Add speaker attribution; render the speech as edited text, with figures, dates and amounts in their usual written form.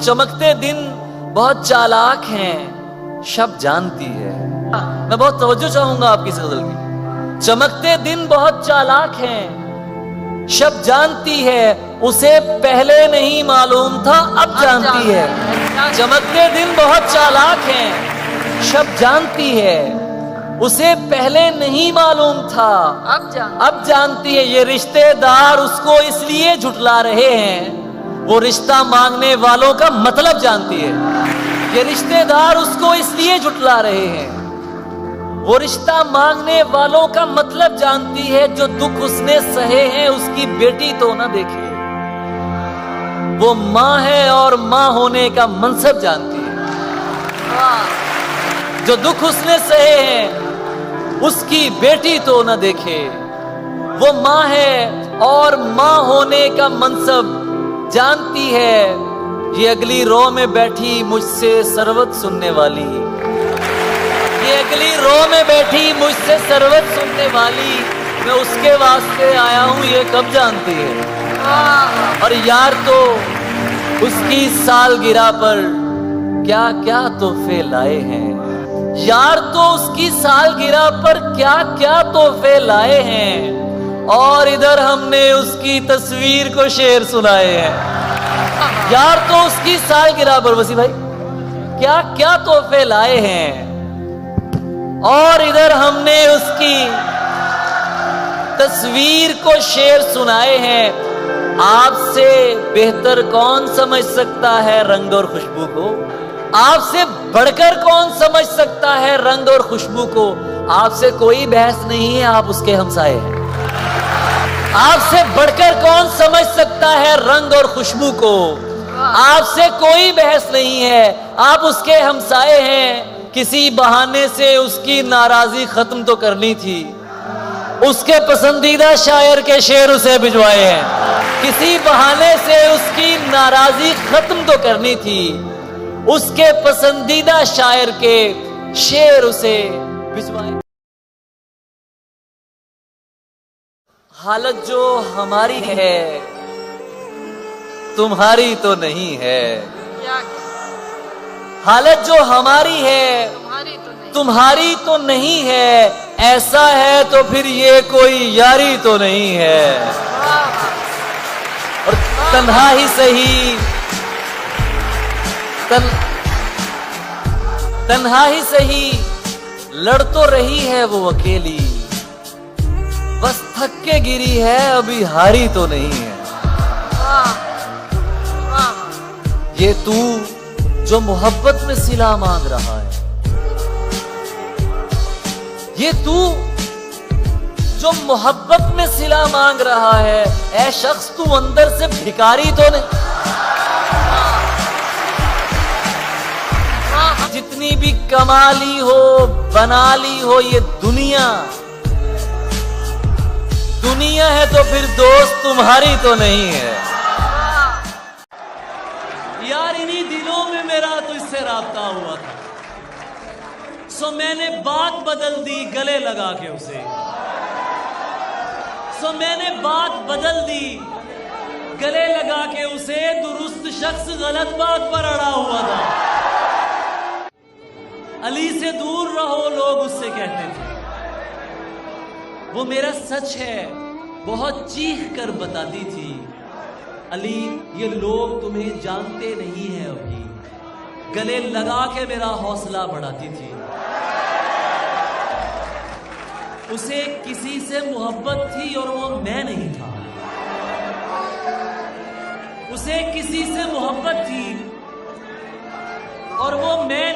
Speaker 1: चमकते दिन बहुत चालाक हैं, शब जानती है। मैं बहुत तवज्जो चाहूंगा आपकी इस गजल की। चमकते दिन बहुत चालाक हैं, शब जानती है, उसे पहले नहीं मालूम था अब जानती है। चमकते दिन बहुत चालाक हैं, शब जानती है, उसे पहले नहीं मालूम था अब जानती है। ये रिश्तेदार उसको इसलिए झुठला रहे हैं, वो रिश्ता मांगने वालों का मतलब जानती है। ये रिश्तेदार उसको इसलिए झुठला रहे हैं, वो रिश्ता मांगने वालों का मतलब जानती है। जो दुख उसने सहे हैं उसकी बेटी तो ना देखे, वो माँ है और माँ होने का मनसब जानती है। जो दुख उसने सहे हैं उसकी बेटी तो ना देखे, वो माँ है और माँ होने का मनसब जानती है। ये अगली रो में बैठी मुझसे सरवत सुनने वाली, ये अगली रो में बैठी मुझसे सरवत सुनने वाली, मैं उसके वास्ते आया हूं ये कब जानती है। और यार तो उसकी सालगिरह पर क्या क्या तोहफे लाए हैं, यार तो उसकी सालगिरह पर क्या क्या तोहफे लाए हैं। और इधर हमने उसकी तस्वीर को शेर सुनाए हैं। यार तो उसकी सालगिरह पर वसी भाई क्या क्या तोहफे लाए हैं, और इधर हमने उसकी तस्वीर को शेर सुनाए हैं। आपसे बेहतर कौन समझ सकता है रंग और खुशबू को, आपसे बढ़कर कौन समझ सकता है रंग और खुशबू को। आपसे कोई बहस नहीं है, आप उसके हमसाए हैं। आपसे बढ़कर कौन समझ सकता है रंग और खुशबू को, आपसे कोई बहस नहीं है, आप उसके हमसाए हैं। किसी बहाने से उसकी नाराजगी खत्म तो करनी थी, उसके पसंदीदा शायर के शेर उसे भिजवाए हैं। किसी बहाने से उसकी नाराजगी खत्म तो करनी थी, उसके पसंदीदा शायर के शेर उसे भिजवाए। हालत जो हमारी है तुम्हारी तो नहीं है, हालत जो हमारी है तुम्हारी तो नहीं है। ऐसा है तो फिर ये कोई यारी तो नहीं है। और तन्हा ही सही तन्हा ही सही लड़ तो रही है वो अकेली, बस थक के गिरी है अभी हारी तो नहीं है। ये तू जो मोहब्बत में सिला मांग रहा है, ये तू जो मोहब्बत में सिला मांग रहा है, ऐ शख्स तू अंदर से भिखारी तो नहीं। जितनी भी कमा ली हो बना ली हो ये दुनिया है तो फिर दोस्त तुम्हारी तो नहीं है। यार इन्हीं दिनों में मेरा तो इससे राब्ता हुआ था, सो मैंने बात बदल दी गले लगा के उसे, सो मैंने बात बदल दी गले लगा के उसे। दुरुस्त शख्स गलत बात पर अड़ा हुआ था। अली से दूर रहो लोग उससे कहते थे, वो मेरा सच है बहुत चीख कर बताती थी। अली ये लोग तुम्हें जानते नहीं हैं अभी, गले लगा के मेरा हौसला बढ़ाती थी। उसे किसी से मोहब्बत थी और वो मैं नहीं था, उसे किसी से मोहब्बत थी और वो मैं